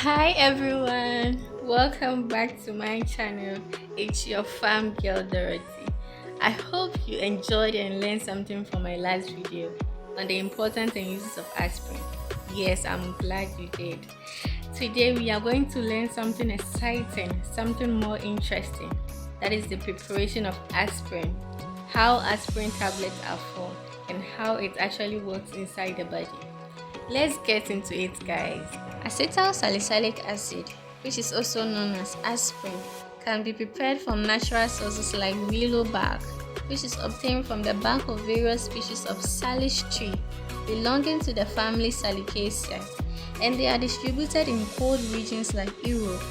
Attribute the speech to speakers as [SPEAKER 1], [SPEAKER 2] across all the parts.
[SPEAKER 1] Hi everyone, welcome back to my channel. It's your farm girl Dorothy. I hope you enjoyed and learned something from my last video on the importance and uses of aspirin. Yes, I'm glad you did. Today we are going to learn something exciting, something more interesting. That is the preparation of aspirin, how aspirin tablets are formed, and how it actually works inside the body. Let's get into it, guys. Acetyl salicylic acid, which is also known as aspirin, can be prepared from natural sources like willow bark, which is obtained from the bark of various species of salish tree belonging to the family Salicaceae, and they are distributed in cold regions like Europe,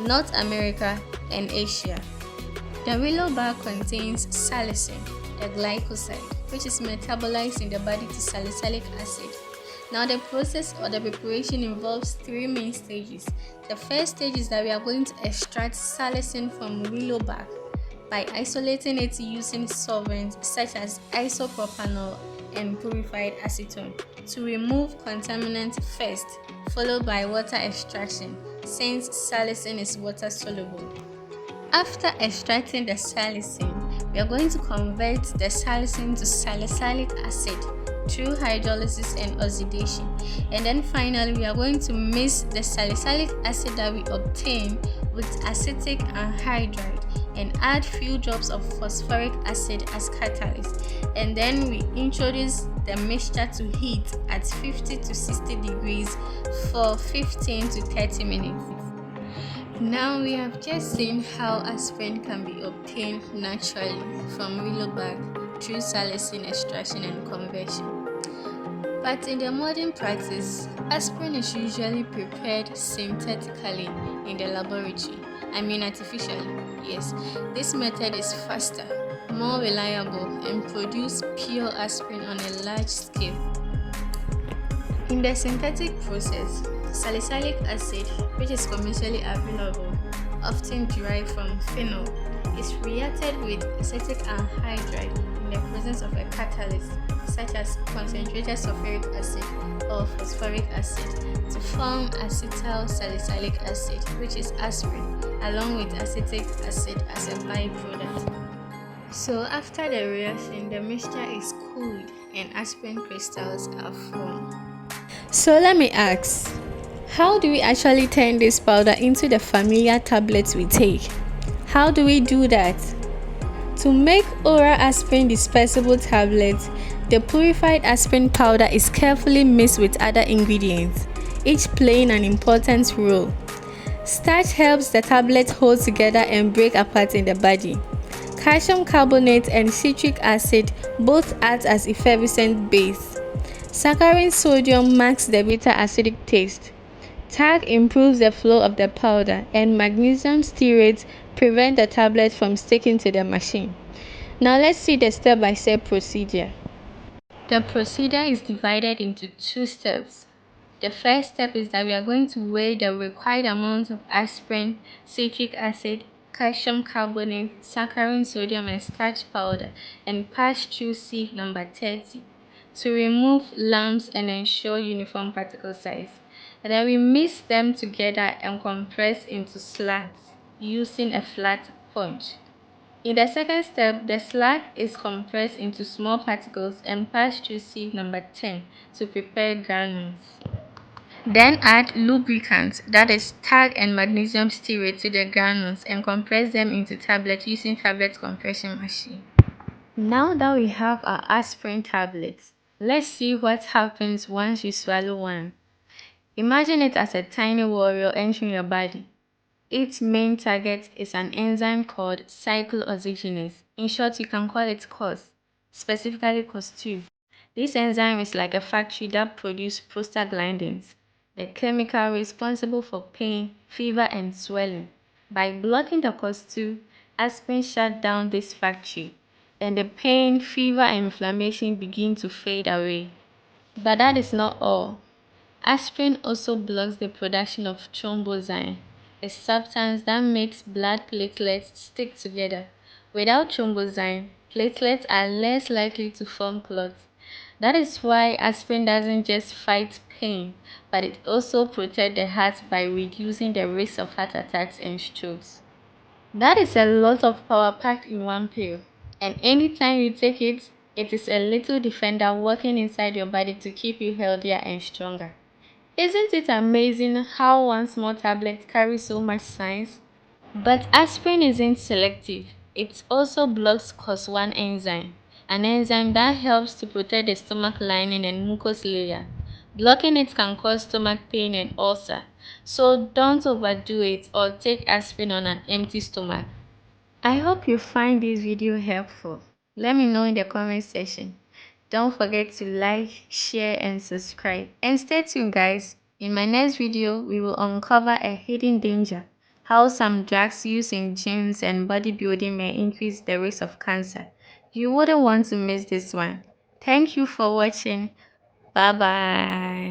[SPEAKER 1] North America, and Asia. The willow bark contains salicin, a glycoside, which is metabolized in the body to salicylic acid. Now the process or the preparation involves three main stages. The first stage is that we are going to extract salicin from willow bark by isolating it using solvents such as isopropanol and purified acetone to remove contaminants first, followed by water extraction since salicin is water soluble. After extracting the salicin, we are going to convert the salicin to salicylic acid through hydrolysis and oxidation, and then finally we are going to mix the salicylic acid that we obtain with acetic anhydride and add few drops of phosphoric acid as catalyst, and then we introduce the mixture to heat at 50 to 60 degrees for 15 to 30 minutes. Now we have just seen how aspirin can be obtained naturally from willow bark through salicin extraction and conversion. But in the modern practice, aspirin is usually prepared synthetically in the laboratory. I mean artificially. Yes, this method is faster, more reliable, and produces pure aspirin on a large scale. In the synthetic process, salicylic acid, which is commercially available, often derived from phenol, is reacted with acetic anhydride in the presence of a catalyst such as concentrated sulfuric acid or phosphoric acid to form acetyl salicylic acid, which is aspirin, along with acetic acid as a byproduct. So after the reaction, the mixture is cooled and aspirin crystals are formed. So let me ask, how do we actually turn this powder into the familiar tablets we take? How do we do that? To make oral aspirin dispersible tablets, the purified aspirin powder is carefully mixed with other ingredients, each playing an important role. Starch helps the tablet hold together and break apart in the body. Calcium carbonate and citric acid both act as effervescent base. Saccharin sodium marks the bitter acidic taste. Talc improves the flow of the powder, and magnesium stearate prevent the tablet from sticking to the machine. Now let's see the step-by-step procedure. The procedure is divided into two steps. The first step is that we are going to weigh the required amount of aspirin, citric acid, calcium carbonate, saccharin sodium, and starch powder and pass through sieve number 30 to remove lumps and ensure uniform particle size. And then we mix them together and compress into slats using a flat punch. In the second step, the slag is compressed into small particles and passed through sieve number 10 to prepare granules. Then add lubricant, that is talc and magnesium stearate, to the granules and compress them into tablets using tablet compression machine. Now that we have our aspirin tablets, let's see what happens once you swallow one. Imagine it as a tiny warrior entering your body. Its main target is an enzyme called cyclooxygenase. In short, you can call it COS, specifically COS2. This enzyme is like a factory that produces prostaglandins, the chemical responsible for pain, fever, and swelling. By blocking the COS2, aspirin shuts down this factory, and the pain, fever, and inflammation begin to fade away. But that is not all. Aspirin also blocks the production of thromboxane, a substance that makes blood platelets stick together. Without thromboxane, platelets are less likely to form clots. That is why aspirin doesn't just fight pain, but it also protects the heart by reducing the risk of heart attacks and strokes. That is a lot of power packed in one pill. And anytime you take it, it is a little defender working inside your body to keep you healthier and stronger. Isn't it amazing how one small tablet carries so much science? But aspirin isn't selective. It also blocks COS1 enzyme, an enzyme that helps to protect the stomach lining and mucous layer. Blocking it can cause stomach pain and ulcer, so don't overdo it or take aspirin on an empty stomach. I hope you find this video helpful. Let me know in the comment section. Don't forget to like, share and subscribe. And stay tuned guys. In my next video, we will uncover a hidden danger. How some drugs used in gyms and bodybuilding may increase the risk of cancer. You wouldn't want to miss this one. Thank you for watching. Bye bye.